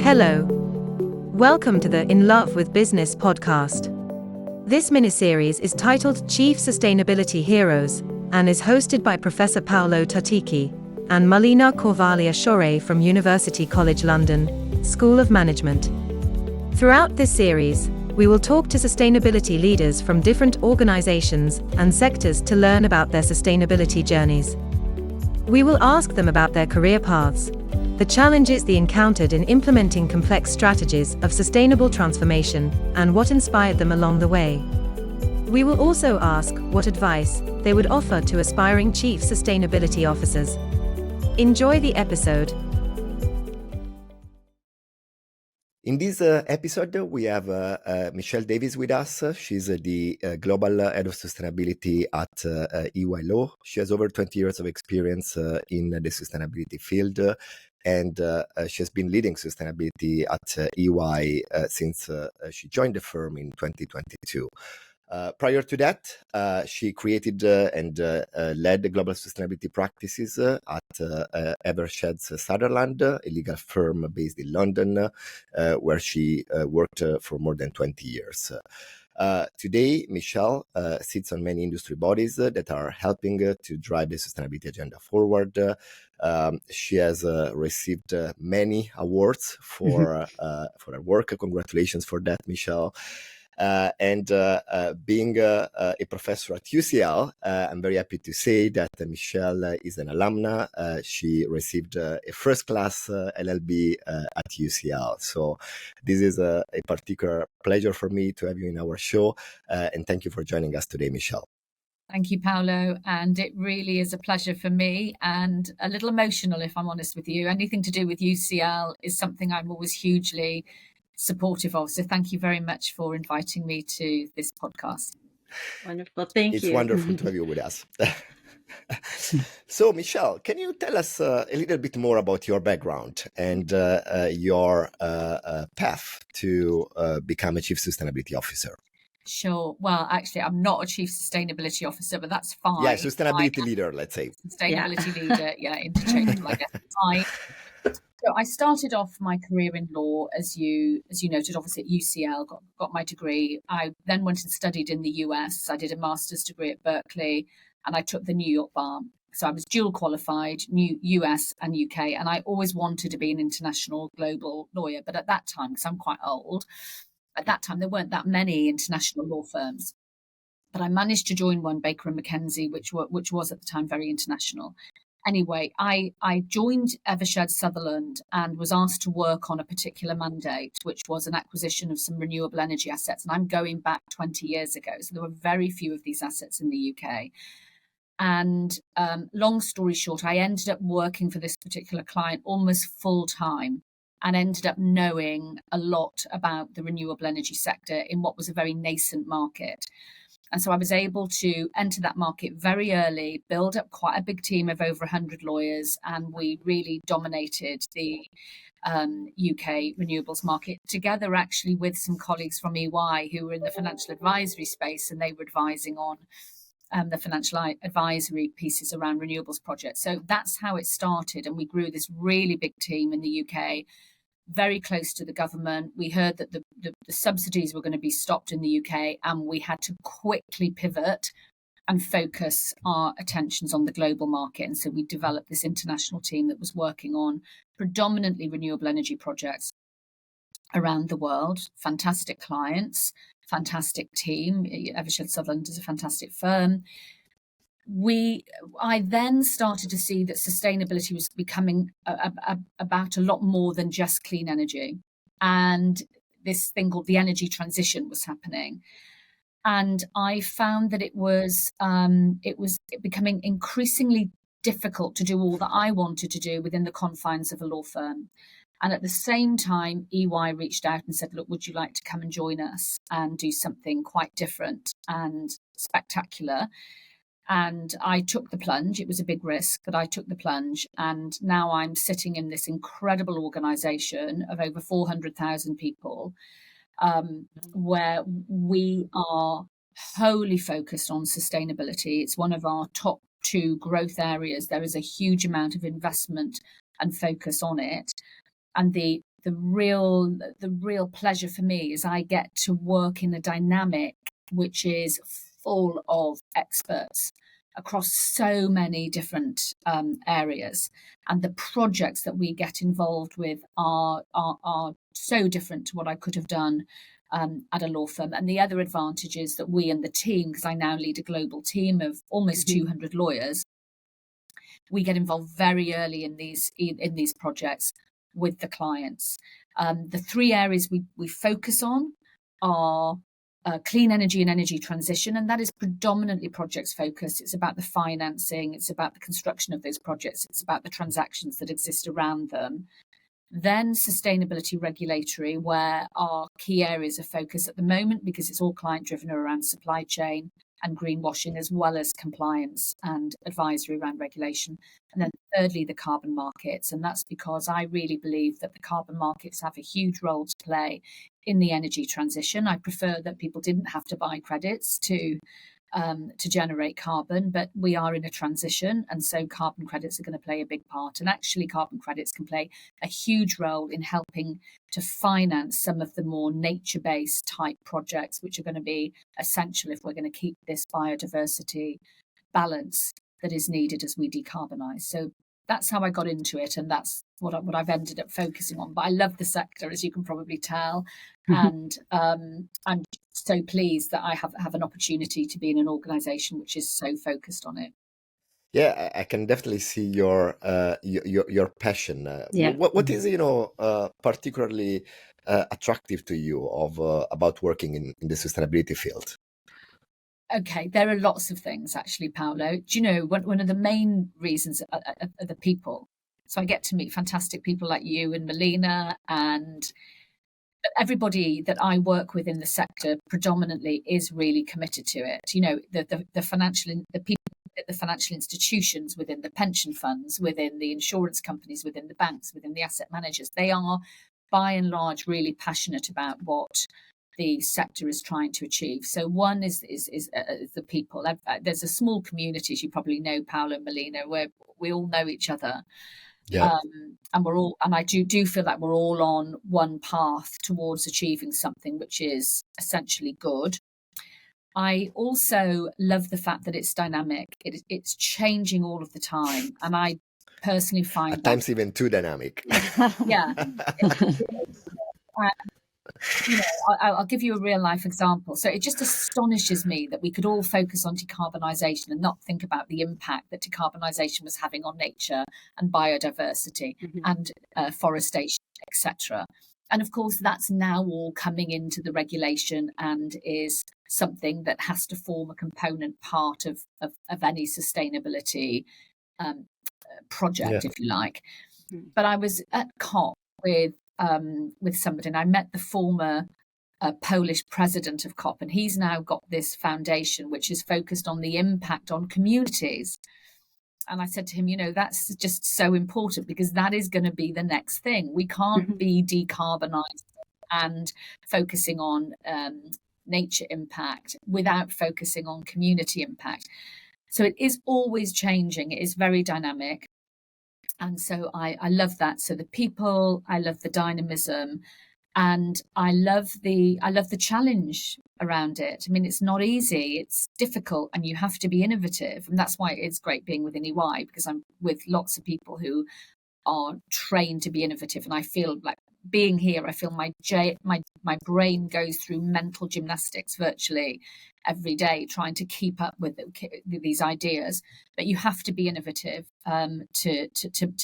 Hello. Welcome to the In Love with Business podcast. This miniseries is titled Chief Sustainability Heroes and is hosted by Professor Paolo Melina and Melina Corvalia-Shore from University College London, School of Management. Throughout this series, we will talk to sustainability leaders from different organizations and sectors to learn about their sustainability journeys. We will ask them about their career paths, the challenges they encountered in implementing complex strategies of sustainable transformation, and what inspired them along the way. We will also ask what advice they would offer to aspiring chief sustainability officers. Enjoy the episode. In this episode, we have Michelle Davies with us. She's the Global Head of Sustainability at EY Law. She has over 20 years of experience in the sustainability field, and she has been leading sustainability at EY since she joined the firm in 2022. Prior to that, she created and led the global sustainability practices at Eversheds Sutherland, a legal firm based in London, where she worked for more than 20 years. Today, Michelle sits on many industry bodies that are helping to drive the sustainability agenda forward. She has received many awards for her work. Congratulations for that, Michelle. And being a professor at UCL, I'm very happy to say that Michelle is an alumna. She received a first-class LLB at UCL. So this is a particular pleasure for me to have you in our show. And thank you for joining us today, Michelle. Thank you, Paolo. And it really is a pleasure for me and a little emotional, if I'm honest with you. Anything to do with UCL is something I'm always hugely supportive of. So thank you very much for inviting me to this podcast. Wonderful. Thank you. It's wonderful to have you with us. So, Michelle, can you tell us a little bit more about your background and your path to become a Chief Sustainability Officer? Sure. Well, actually, I'm not a Chief Sustainability Officer, but that's fine. Yeah, sustainability leader, let's say. Sustainability leader, interchangeable, I guess. So I started off my career in law, as you noted, obviously at UCL, got my degree. I then went and studied in the US. I did a master's degree at Berkeley, and I took the New York bar. So I was dual qualified, US and UK, and I always wanted to be an international global lawyer. But at that time, because I'm quite old, at that time there weren't that many international law firms. But I managed to join one, Baker & McKenzie, which was at the time very international. Anyway, I joined Eversheds Sutherland and was asked to work on a particular mandate, which was an acquisition of some renewable energy assets. And I'm going back 20 years ago. So there were very few of these assets in the UK. And long story short, I ended up working for this particular client almost full time and ended up knowing a lot about the renewable energy sector in what was a very nascent market. And so I was able to enter that market very early, build up quite a big team of over 100 lawyers, and we really dominated the UK renewables market together, actually, with some colleagues from EY who were in the financial advisory space, and they were advising on the financial advisory pieces around renewables projects. So that's how it started, and we grew this really big team in the UK, very close to the government. We heard that the subsidies were going to be stopped in the UK, and we had to quickly pivot and focus our attentions on the global market. And so we developed this international team that was working on predominantly renewable energy projects around the world. Fantastic clients, fantastic team. Eversheds Sutherland is a fantastic firm. I then started to see that sustainability was becoming about a lot more than just clean energy, and this thing called the energy transition was happening. And I found that it was becoming increasingly difficult to do all that I wanted to do within the confines of a law firm. And at the same time, EY reached out and said, look, would you like to come and join us and do something quite different and spectacular? And I took the plunge. It was a big risk, but I took the plunge. And now I'm sitting in this incredible organization of over 400,000 people, where we are wholly focused on sustainability. It's one of our top 2 growth areas. There is a huge amount of investment and focus on it. And the real pleasure for me is I get to work in a dynamic which is full of experts across so many different areas, and the projects that we get involved with are so different to what I could have done at a law firm. And the other advantage is that we and the team, because I now lead a global team of almost 200 lawyers, we get involved very early in these projects with the clients. The three areas we focus on are clean energy and energy transition, and that is predominantly projects focused. It's about the financing, it's about the construction of those projects, it's about the transactions that exist around them. Then sustainability regulatory, where our key areas of focus at the moment, because it's all client driven, are around supply chain and greenwashing, as well as compliance and advisory around regulation. And then thirdly, the carbon markets. And that's because I really believe that the carbon markets have a huge role to play in the energy transition. I prefer that people didn't have to buy credits to generate carbon, but we are in a transition, and so carbon credits are going to play a big part. And actually, carbon credits can play a huge role in helping to finance some of the more nature-based type projects, which are going to be essential if we're going to keep this biodiversity balance that is needed as we decarbonise. So that's how I got into it, and that's what I've ended up focusing on. But I love the sector, as you can probably tell, and I'm so pleased that I have an opportunity to be in an organisation which is so focused on it. Yeah, I can definitely see your passion. Yeah. What is particularly attractive to you of about working in the sustainability field? Okay, there are lots of things actually, Paolo. Do you know, one of the main reasons are the people. So I get to meet fantastic people like you and Melina, and everybody that I work with in the sector predominantly is really committed to it. You know, the people at the financial institutions, within the pension funds, within the insurance companies, within the banks, within the asset managers, they are by and large really passionate about what the sector is trying to achieve. So one is the people. There's a small community, as you probably know, Paolo and Melina, where we all know each other. Yeah. And I do feel like we're all on one path towards achieving something which is essentially good. I also love the fact that it's dynamic. It's changing all of the time, and I personally find At times even too dynamic. Yeah. You know, I'll give you a real life example. So it just astonishes me that we could all focus on decarbonisation and not think about the impact that decarbonisation was having on nature and biodiversity and forestation, etc. And of course, that's now all coming into the regulation and is something that has to form a component part of any sustainability project, if you like. But I was at COP with somebody, and I met the former Polish president of COP, and he's now got this foundation which is focused on the impact on communities. And I said to him, you know, that's just so important, because that is going to be the next thing. We can't be decarbonised and focusing on nature impact without focusing on community impact. So it is always changing. It is very dynamic. And so I love that. So the people, I love the dynamism, and I love the challenge around it. I mean, it's not easy, it's difficult, and you have to be innovative. And that's why it's great being within EY, because I'm with lots of people who are trained to be innovative. And I feel like being here, I feel my brain goes through mental gymnastics virtually every day, trying to keep up with these ideas. But you have to be innovative to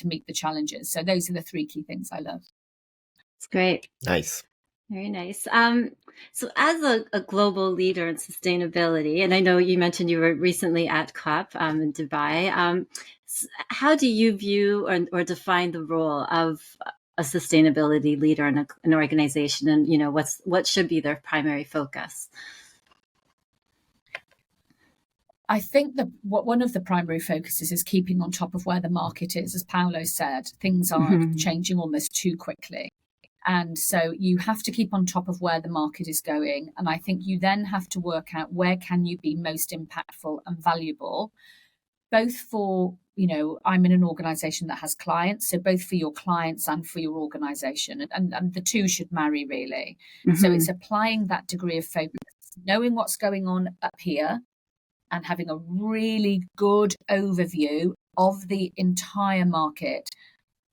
meet the challenges. So those are the three key things I love. It's great. Nice. Very nice. So as a global leader in sustainability, and I know you mentioned you were recently at COP in Dubai, how do you view or define the role of a sustainability leader in an organization, and you know what should be their primary focus? I think that one of the primary focuses is keeping on top of where the market is. As Paolo said, things are changing almost too quickly. And so you have to keep on top of where the market is going. And I think you then have to work out where can you be most impactful and valuable. both for, I'm in an organization that has clients, so both for your clients and for your organization, and the two should marry really. So it's applying that degree of focus, knowing what's going on up here, and having a really good overview of the entire market,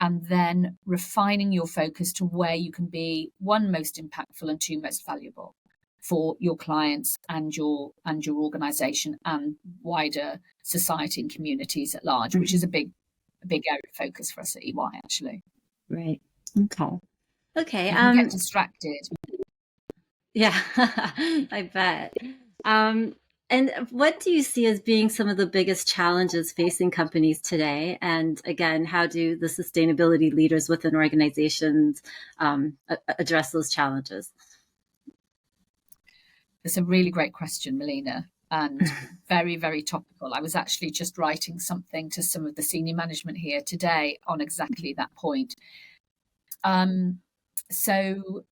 and then refining your focus to where you can be, one, most impactful, and two, most valuable for your clients and your organization and wider society and communities at large, which is a big area of focus for us at EY, actually. Right. Okay. You can get distracted. Yeah, I bet. And what do you see as being some of the biggest challenges facing companies today? And again, how do the sustainability leaders within organizations address those challenges? It's a really great question, Melina, and very, very topical. I was actually just writing something to some of the senior management here today on exactly that point. So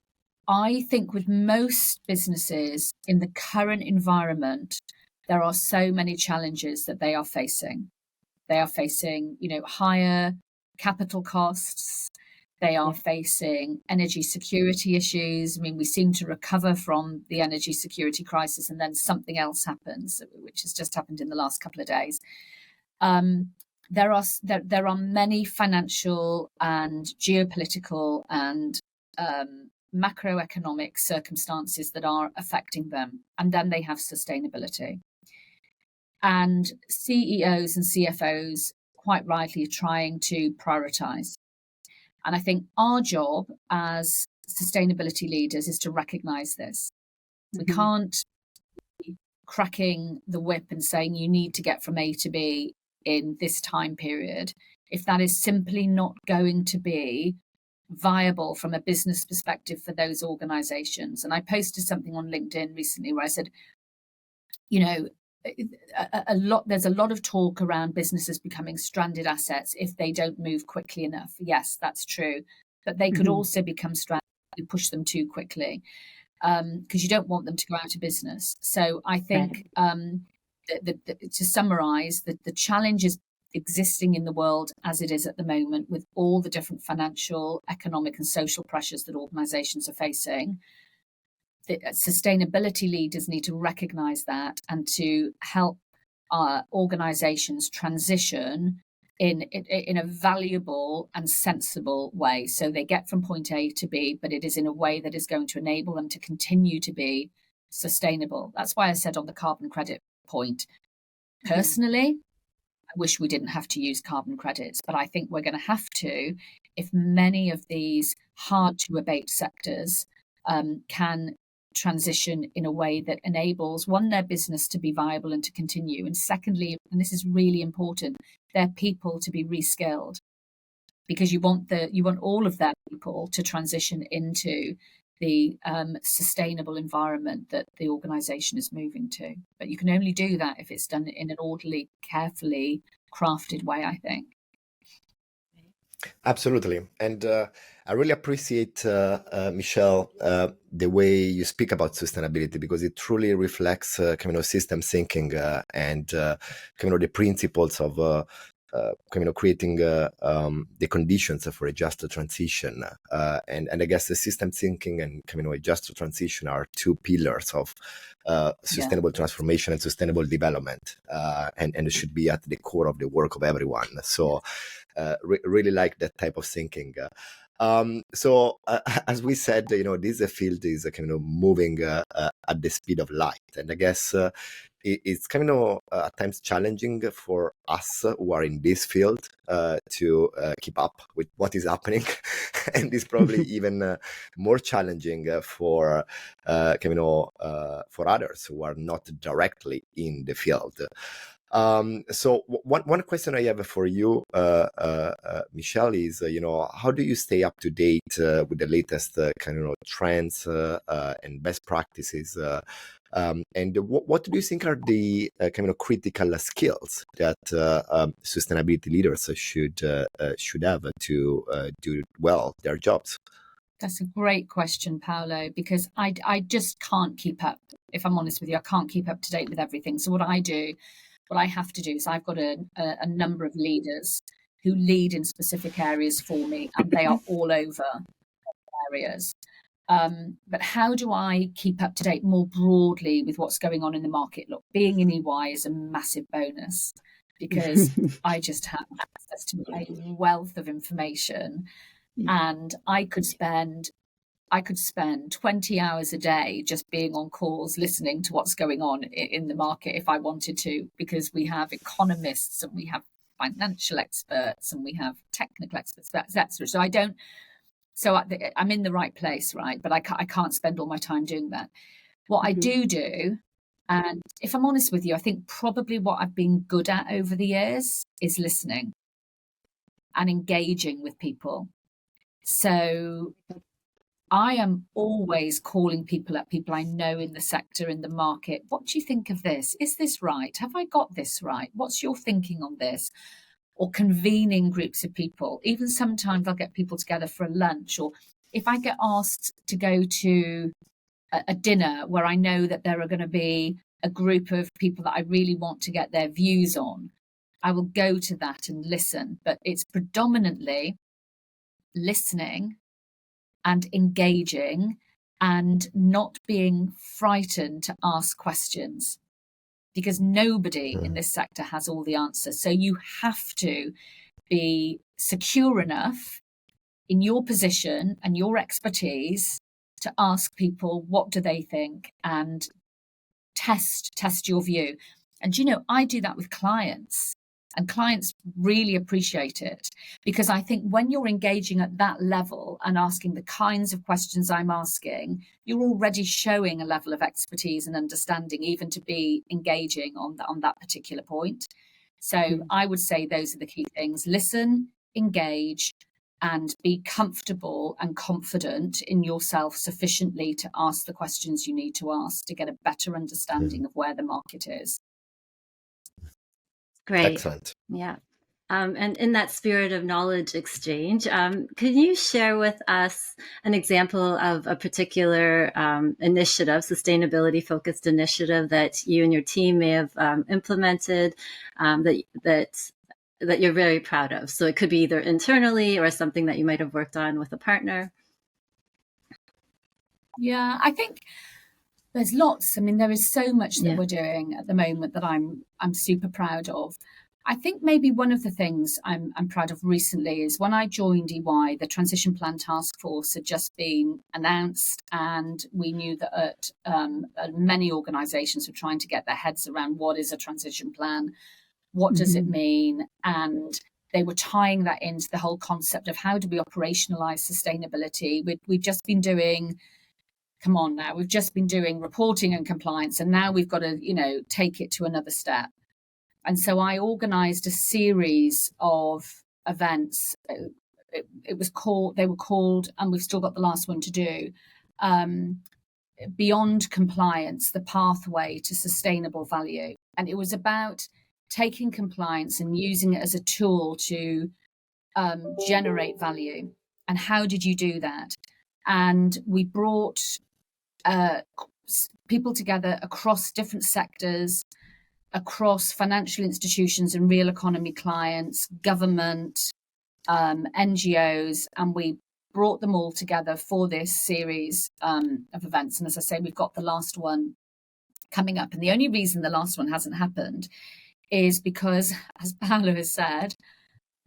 I think with most businesses in the current environment, there are so many challenges that they are facing. They are facing, higher capital costs. They are facing energy security issues. I mean, we seem to recover from the energy security crisis, and then something else happens, which has just happened in the last couple of days. There are many financial and geopolitical and macroeconomic circumstances that are affecting them, and then they have sustainability. And CEOs and CFOs, quite rightly, are trying to prioritize. And I think our job as sustainability leaders is to recognize this. We can't be cracking the whip and saying you need to get from A to B in this time period if that is simply not going to be viable from a business perspective for those organizations. And I posted something on LinkedIn recently where I said, there's a lot of talk around businesses becoming stranded assets if they don't move quickly enough. Yes, that's true. But they could also become stranded if you push them too quickly, because you don't want them to go out of business. So I think to summarize, the challenges existing in the world as it is at the moment, with all the different financial, economic and social pressures that organizations are facing, the sustainability leaders need to recognize that and to help our organizations transition in a valuable and sensible way. So they get from point A to B, but it is in a way that is going to enable them to continue to be sustainable. That's why I said on the carbon credit point, personally, I wish we didn't have to use carbon credits, but I think we're going to have to if many of these hard to abate sectors can transition in a way that enables, one, their business to be viable and to continue, and secondly, and this is really important, their people to be reskilled, because you want all of their people to transition into the sustainable environment that the organization is moving to. But you can only do that if it's done in an orderly, carefully crafted way, I think. Absolutely. And I really appreciate, Michelle, the way you speak about sustainability, because it truly reflects system thinking and the principles of creating the conditions for a just transition. And I guess the system thinking and a just transition are two pillars of sustainable transformation and sustainable development, and it should be at the core of the work of everyone. So really like that type of thinking. So as we said, this field is moving at the speed of light, and I guess it's at times challenging for us who are in this field to keep up with what is happening, and it's probably even more challenging for others who are not directly in the field. So one question I have for you, Michelle, is how do you stay up to date with the latest trends and best practices? And what do you think are the critical skills that sustainability leaders should have to do well their jobs? That's a great question, Paolo, because I just can't keep up. If I'm honest with you, I can't keep up to date with everything. So what I do, what I have to do is I've got a number of leaders who lead in specific areas for me, and they are all over areas. But how do I keep up to date more broadly with what's going on in the market? Look, being in EY is a massive bonus because I just have access to a wealth of information, and I could spend 20 hours a day just being on calls, listening to what's going on in the market if I wanted to, because we have economists and we have financial experts and we have technical experts, etc. So I'm in the right place, right? But I can't spend all my time doing that. What I do, and if I'm honest with you, I think probably what I've been good at over the years is listening and engaging with people. So I am always calling people up, people I know in the sector, in the market. What do you think of this? Is this right? Have I got this right? What's your thinking on this? Or convening groups of people. Even sometimes I'll get people together for a lunch, or if I get asked to go to a dinner where I know that there are going to be a group of people that I really want to get their views on, I will go to that and listen. But it's predominantly listening and engaging and not being frightened to ask questions, because nobody in this sector has all the answers. So you have to be secure enough in your position and your expertise to ask people what do they think and test your view. And I do that with clients, and clients really appreciate it, because I think when you're engaging at that level and asking the kinds of questions I'm asking, you're already showing a level of expertise and understanding, even to be engaging on that particular point. So I would say those are the key things: listen, engage, and be comfortable and confident in yourself sufficiently to ask the questions you need to ask to get a better understanding of where the market is. Great. Excellent. Yeah. And in that spirit of knowledge exchange, can you share with us an example of a particular initiative, sustainability-focused initiative that you and your team may have implemented that you're very proud of? So it could be either internally or something that you might have worked on with a partner. Yeah, I think there's lots. I mean, there is so much that we're doing at the moment that I'm super proud of. I think maybe one of the things I'm proud of recently is when I joined EY, the Transition Plan Task Force had just been announced, and we knew that many organisations were trying to get their heads around what is a transition plan, what does it mean, and they were tying that into the whole concept of how do we operationalise sustainability. We've just been doing we've just been doing reporting and compliance, and now we've got to, take it to another step. And so I organised a series of events. They were called, and we've still got the last one to do, Beyond Compliance, the Pathway to Sustainable Value. And it was about taking compliance and using it as a tool to generate value. And how did you do that? And we brought people together across different sectors, across financial institutions and real economy clients, government, NGOs, and we brought them all together for this series of events. And as I say, we've got the last one coming up. And the only reason the last one hasn't happened is because, as Paolo has said,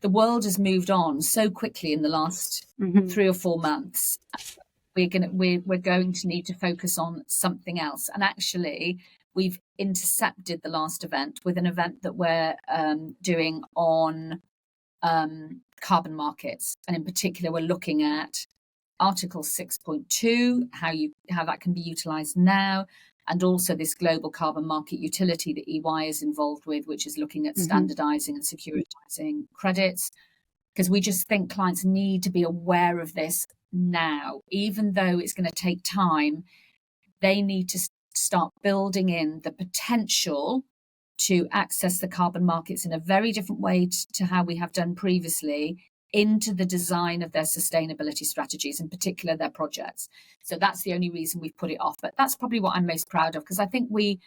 the world has moved on so quickly in the last 3 or 4 months. We're going to need to focus on something else. And actually, we've intercepted the last event with an event that we're doing on carbon markets. And in particular, we're looking at Article 6.2, how that can be utilised now, and also this global carbon market utility that EY is involved with, which is looking at standardising and securitising credits. Because we just think clients need to be aware of this now. Even though it's going to take time, they need to start building in the potential to access the carbon markets in a very different way to how we have done previously into the design of their sustainability strategies, in particular their projects. So that's the only reason we've put it off. But that's probably what I'm most proud of, because I think we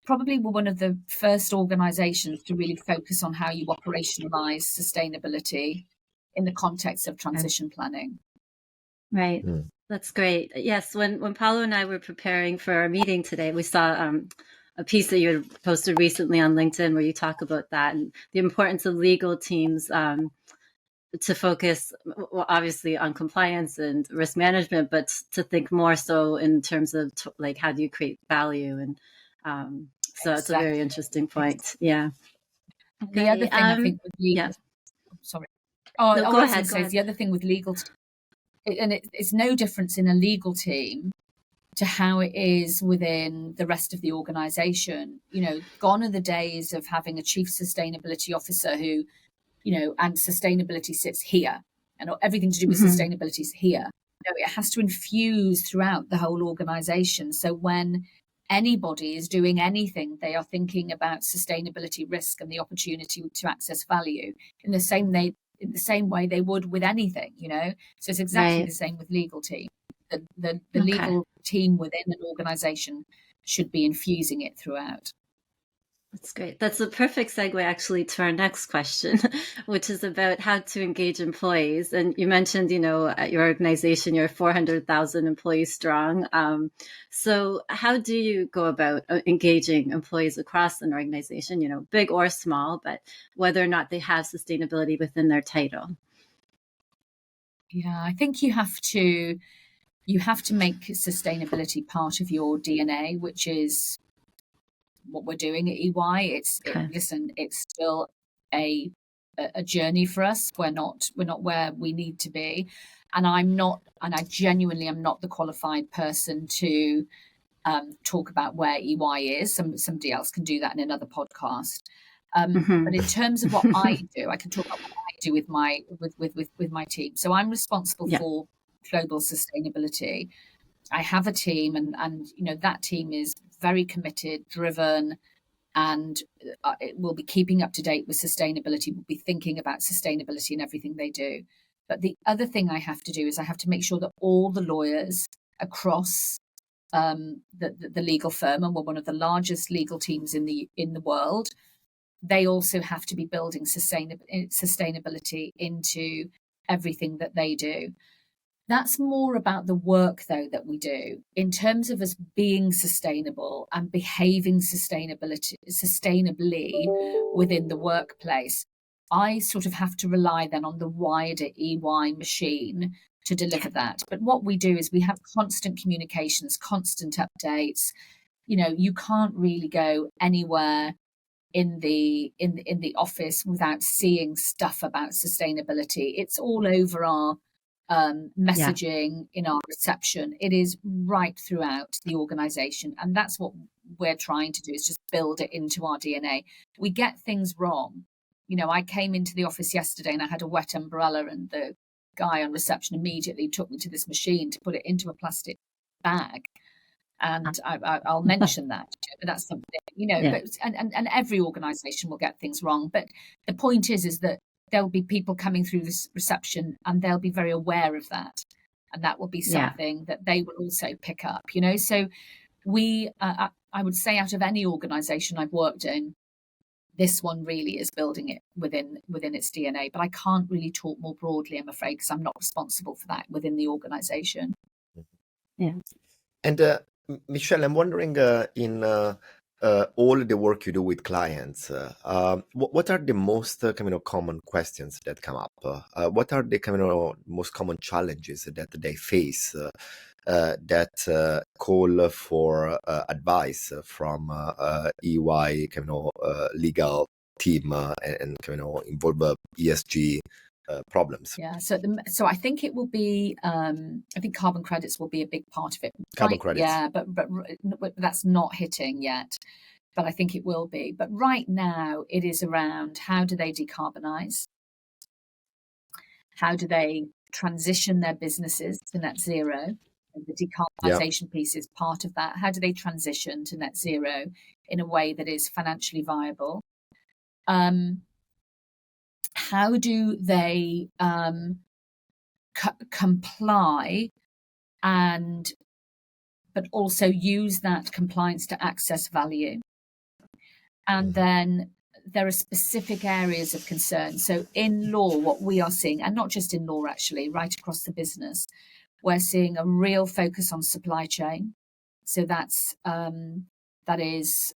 probably were one of the first organizations to really focus on how you operationalize sustainability in the context of transition planning. Right. That's great. Yes, when Paolo and I were preparing for our meeting today, we saw a piece that you had posted recently on LinkedIn where you talk about that and the importance of legal teams to focus, well, obviously on compliance and risk management, but to think more so in terms of like how do you create value, and so it's a very interesting point. Yeah. The other thing I think with legal, sorry. Oh, no, I go was ahead. the other thing with legal, and it's no difference in a legal team to how it is within the rest of the organization. You know, gone are the days of having a chief sustainability officer who, you know, and sustainability sits here and everything to do with sustainability is here. You know, it has to infuse throughout the whole organization. So when anybody is doing anything, they are thinking about sustainability risk and the opportunity to access value in the same way they would with anything, you know. So it's exactly the same with legal team. The legal team within an organization should be infusing it throughout. That's great. That's a perfect segue actually to our next question, which is about how to engage employees. And you mentioned, you know, at your organization, you're 400,000 employees strong. So how do you go about engaging employees across an organization, you know, big or small, but whether or not they have sustainability within their title? Yeah, I think you have to make sustainability part of your DNA, which is what we're doing at EY. Listen, it's still a journey for us. We're not where we need to be, and I genuinely am not the qualified person to talk about where EY is. Somebody else can do that in another podcast. But in terms of what I do, I can talk about what I do with my team. So I'm responsible for global sustainability. I have a team, and you know, that team is very committed, driven, and it will be keeping up to date with sustainability. Will be thinking about sustainability in everything they do. But the other thing I have to do is I have to make sure that all the lawyers across the legal firm, and we're one of the largest legal teams in the world, they also have to be building sustainability into everything that they do. That's more about the work, though, that we do in terms of us being sustainable and behaving sustainably within the workplace. I sort of have to rely then on the wider EY machine to deliver that. But what we do is we have constant communications, constant updates. You know, you can't really go anywhere in the office without seeing stuff about sustainability. It's all over our messaging, in our reception. It is right throughout the organization, and that's what we're trying to do, is just build it into our DNA. We get things wrong. You know, I came into the office yesterday and I had a wet umbrella, and the guy on reception immediately took me to this machine to put it into a plastic bag. And I'll mention that, but that's something, you know, but, and every organization will get things wrong. But the point is that there'll be people coming through this reception and they'll be very aware of that. And that will be something that they will also pick up, you know. So we, I would say, out of any organization I've worked in, this one really is building it within its DNA. But I can't really talk more broadly, I'm afraid, because I'm not responsible for that within the organization. Yeah. And Michelle, I'm wondering, in all the work you do with clients, what are the most kind of common questions that come up? What are the kind of most common challenges that they face that call for advice from EY kind of legal team and kind of involve ESG problems? Yeah, so I think it will be. I think carbon credits will be a big part of it. Carbon credits, yeah, but that's not hitting yet. But I think it will be. But right now, it is around how do they decarbonize? How do they transition their businesses to net zero? And the decarbonisation piece is part of that. How do they transition to net zero in a way that is financially viable? How do they comply but also use that compliance to access value? And then there are specific areas of concern. So in law, what we are seeing, and not just in law actually, right across the business, we're seeing a real focus on supply chain. So that is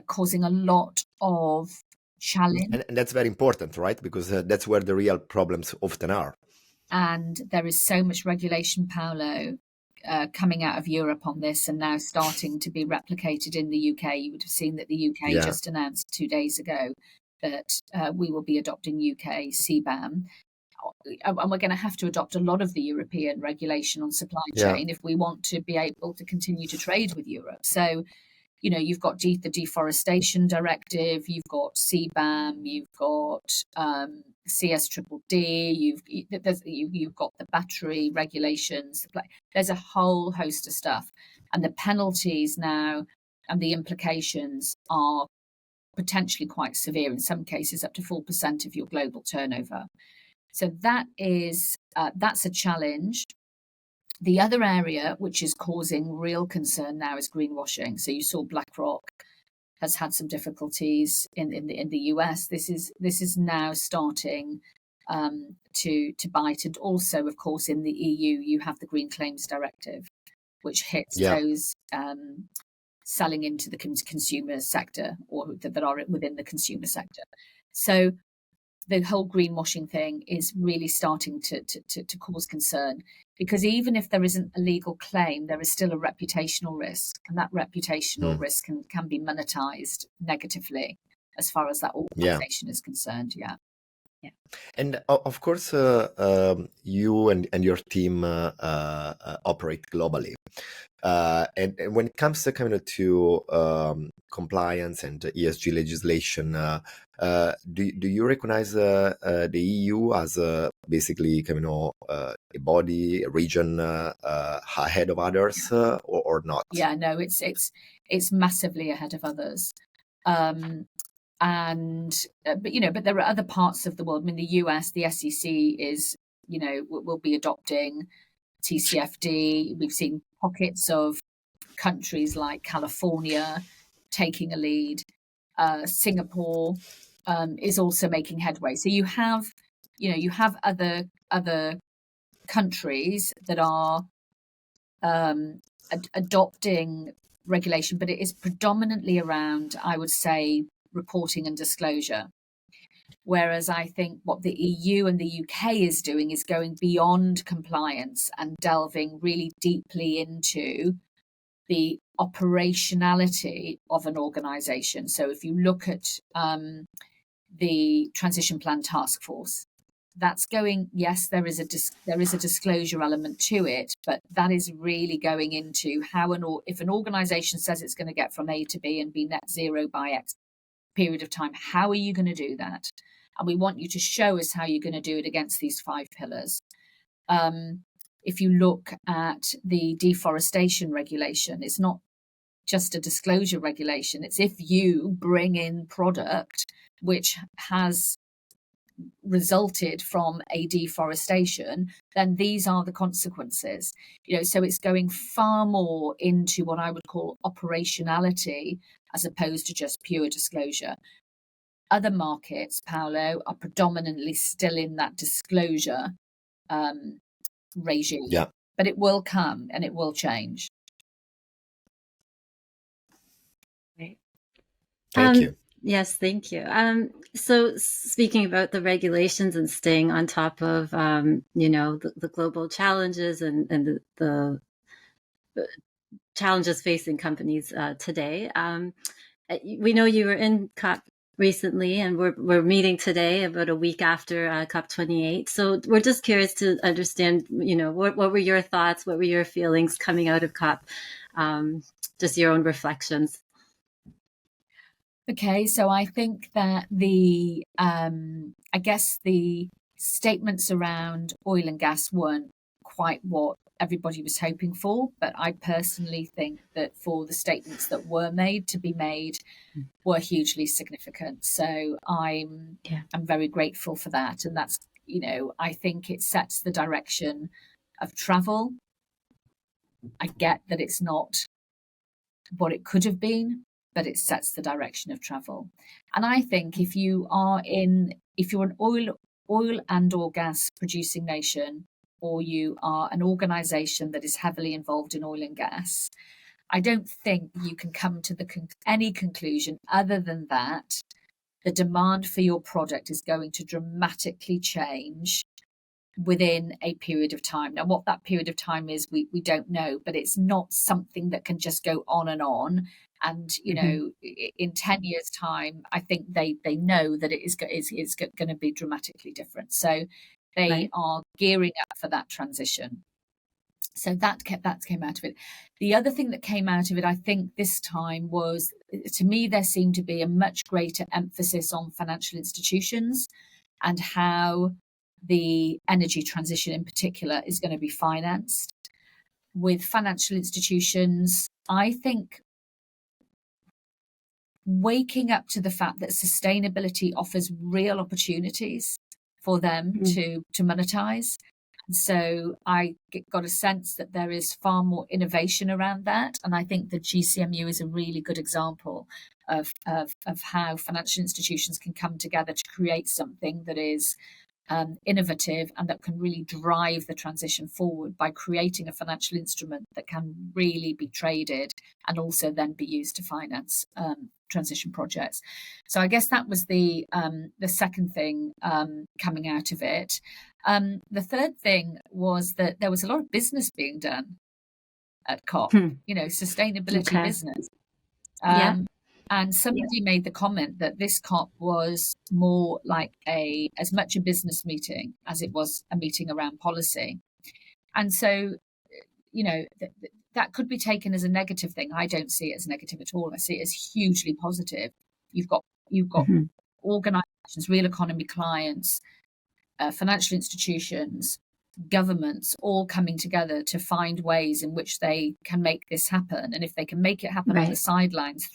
causing a lot of challenge. And that's very important, right? Because that's where the real problems often are. And there is so much regulation, Paolo, coming out of Europe on this and now starting to be replicated in the UK. You would have seen that the UK Yeah. just announced 2 days ago that we will be adopting UK CBAM. And we're going to have to adopt a lot of the European regulation on supply Yeah. chain if we want to be able to continue to trade with Europe. So, you've got the Deforestation Directive, you've got CBAM, you've got CSDDD, you've got the battery regulations. There's a whole host of stuff, and the penalties now and the implications are potentially quite severe. In some cases, up to 4% of your global turnover. So that's a challenge. The other area which is causing real concern now is greenwashing. So you saw BlackRock has had some difficulties in the US. This is now starting to bite. And also, of course, in the EU, you have the Green Claims Directive, which hits those selling into the consumer sector or that are within the consumer sector. So the whole greenwashing thing is really starting to cause concern, because even if there isn't a legal claim, there is still a reputational risk, and that reputational risk can be monetized negatively as far as that organization is concerned. Yeah. And of course, you and your team operate globally. And when it comes to to compliance and ESG legislation, do you recognize the EU as basically a body, a region ahead of others, or not? Yeah, no, it's massively ahead of others. But there are other parts of the world. I mean, the US, the SEC is, will be adopting TCFD. We've seen pockets of countries like California taking a lead. Singapore is also making headway. So you have other countries that are adopting regulation, but it is predominantly around, I would say, reporting and disclosure. Whereas I think what the EU and the UK is doing is going beyond compliance and delving really deeply into the operationality of an organization. So if you look at the Transition Plan Task Force, that's going, yes, there is a disclosure element to it, but that is really going into how if an organization says it's going to get from A to B and be net zero by X period of time, how are you going to do that? And we want you to show us how you're going to do it against these 5 pillars. If you look at the deforestation regulation, it's not just a disclosure regulation. It's if you bring in product which has resulted from a deforestation, then these are the consequences. So it's going far more into what I would call operationality as opposed to just pure disclosure. Other markets, Paolo, are predominantly still in that disclosure regime. Yeah. But it will come and it will change. Right. Thank you. Yes, thank you. So speaking about the regulations and staying on top of, the global challenges and the challenges facing companies today, we know you were in COP recently, and we're meeting today about a week after COP28. So we're just curious to understand, what were your thoughts? What were your feelings coming out of COP? Just your own reflections. Okay, so I think that the statements around oil and gas weren't quite what everybody was hoping for, but I personally think that for the statements that were made to be made were hugely significant. So I'm very grateful for that, and that's I think it sets the direction of travel. I get that it's not what it could have been, but it sets the direction of travel. And I think if you're an oil and or gas producing nation, or you are an organization that is heavily involved in oil and gas, I don't think you can come to any conclusion other than that the demand for your product is going to dramatically change within a period of time. Now, what that period of time is, we don't know, but it's not something that can just go on and on. And, in 10 years' time, I think they know that it's going to be dramatically different. So they are gearing up for that transition. So that came out of it. The other thing that came out of it, I think this time was, to me, there seemed to be a much greater emphasis on financial institutions and how the energy transition in particular is going to be financed. With financial institutions, I think waking up to the fact that sustainability offers real opportunities for them to monetize. So I got a sense that there is far more innovation around that. And I think the GCMU is a really good example of how financial institutions can come together to create something that is innovative and that can really drive the transition forward by creating a financial instrument that can really be traded and also then be used to finance transition projects. So I guess that was the second thing coming out of it. The third thing was that there was a lot of business being done at COP, sustainability business. And somebody made the comment that this COP was more like as much a business meeting as it was a meeting around policy. And so, that could be taken as a negative thing. I don't see it as negative at all. I see it as hugely positive. You've got organizations, real economy clients, financial institutions, governments all coming together to find ways in which they can make this happen. And if they can make it happen on the sidelines,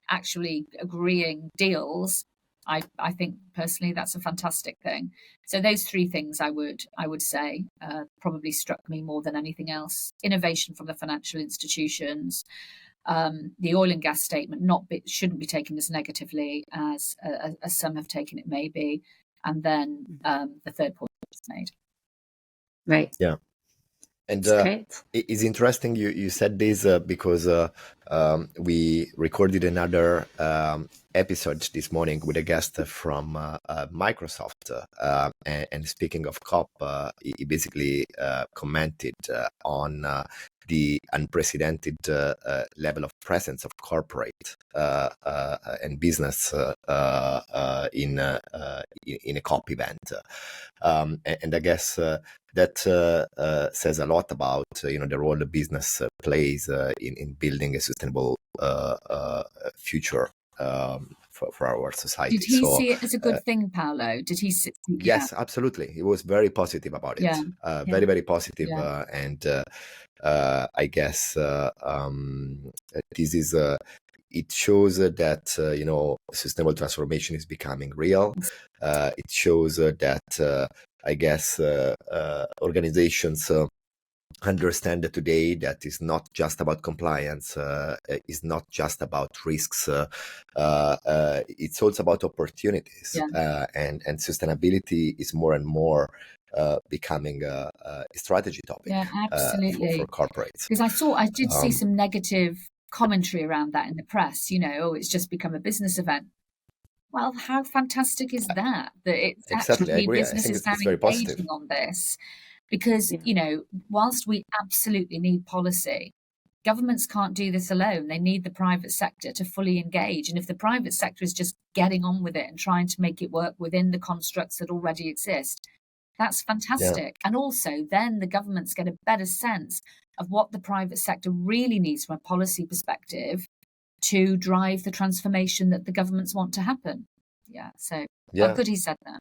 actually agreeing deals, I think personally that's a fantastic thing. So those three things I would say probably struck me more than anything else. Innovation from the financial institutions, the oil and gas statement shouldn't be taken as negatively as some have taken it maybe, and then the third point was made. Right. Yeah. And it's interesting you said this because we recorded another episode this morning with a guest from Microsoft. And speaking of COP, he basically commented on the unprecedented level of presence of corporate and business in a COP event. And I guess that says a lot about the role the business plays in building a sustainable future for our society. Did he see it as a good thing, Paolo? Did he? Yes, absolutely. He was very positive about it. Very, very positive. And I guess this is. It shows that sustainable transformation is becoming real. It shows that I guess organizations understand that today that is not just about compliance, is not just about risks. It's also about opportunities, and sustainability is more and more becoming a strategy topic. Absolutely. For corporates. Because I did see some negative commentary around that in the press. It's just become a business event. Well, how fantastic is that? That it's actually businesses now engaging on this. Because, whilst we absolutely need policy, governments can't do this alone. They need the private sector to fully engage. And if the private sector is just getting on with it and trying to make it work within the constructs that already exist, that's fantastic. And also then the governments get a better sense of what the private sector really needs from a policy perspective to drive the transformation that the governments want to happen. Good he said that.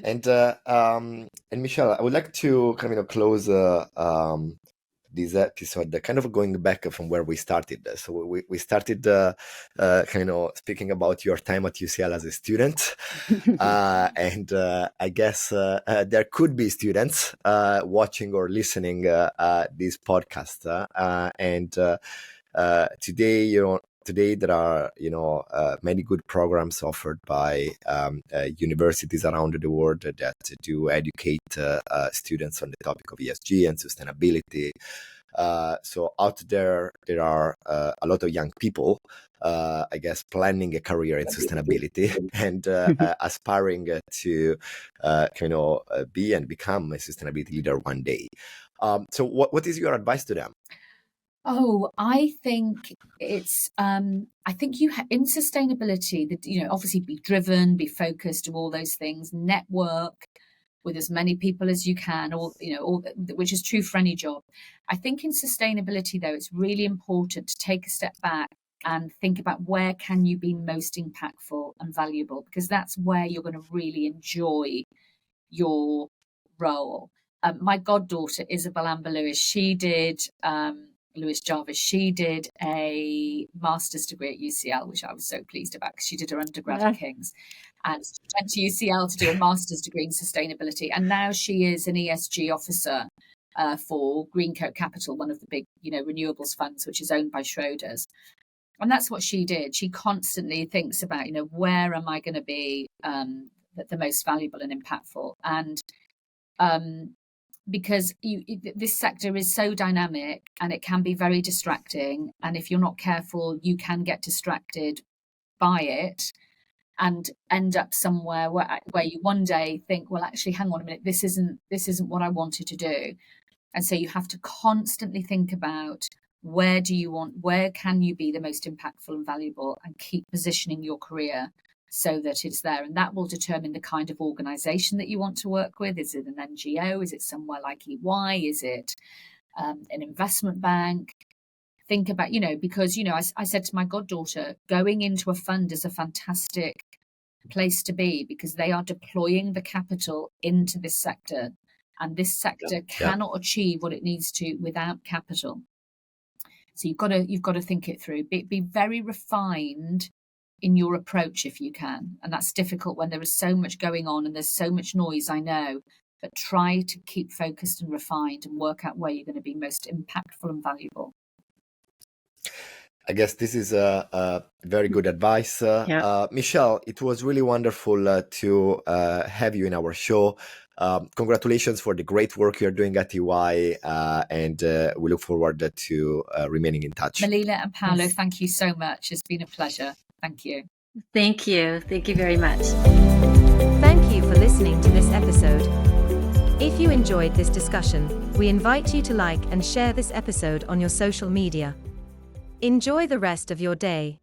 And Michelle, I would like to kind of close this episode kind of going back from where we started. So we started kind of speaking about your time at UCL as a student, and I guess there could be students watching or listening this podcast, and Today there are many good programs offered by universities around the world that do educate students on the topic of ESG and sustainability. So out there are a lot of young people, I guess, planning a career in sustainability and aspiring to be and become a sustainability leader one day. So what is your advice to them? Oh, I think it's. I think in sustainability that obviously be driven, be focused, do all those things, network with as many people as you can, which is true for any job. I think in sustainability though, it's really important to take a step back and think about where can you be most impactful and valuable, because that's where you're going to really enjoy your role. My goddaughter Isabel Amber Lewis, she did. Lewis Jarvis, she did a master's degree at UCL, which I was so pleased about because she did her undergrad at King's and went to UCL to do a master's degree in sustainability. And now she is an ESG officer for Greencoat Capital, one of the big, renewables funds, which is owned by Schroders. And that's what she did. She constantly thinks about, where am I going to be the most valuable and impactful? And because this sector is so dynamic and it can be very distracting. And if you're not careful, you can get distracted by it and end up somewhere where you one day think, well, actually, hang on a minute, this isn't what I wanted to do. And so you have to constantly think about where can you be the most impactful and valuable, and keep positioning your career so that it's there. And that will determine the kind of organization that you want to work with. Is it an NGO? Is it somewhere like EY? Is it an investment bank? Think about, because, I said to my goddaughter, going into a fund is a fantastic place to be because they are deploying the capital into this sector. And this sector cannot achieve what it needs to without capital. So you've got to think it through. Be very refined in your approach if you can. And that's difficult when there is so much going on and there's so much noise, I know. But try to keep focused and refined and work out where you're going to be most impactful and valuable. I guess this is a very good advice. Michelle, it was really wonderful to have you in our show. Congratulations for the great work you're doing at EY, and we look forward to remaining in touch. Melina and Paolo, thank you so much. It's been a pleasure. Thank you. Thank you. Thank you very much. Thank you for listening to this episode. If you enjoyed this discussion, we invite you to like and share this episode on your social media. Enjoy the rest of your day.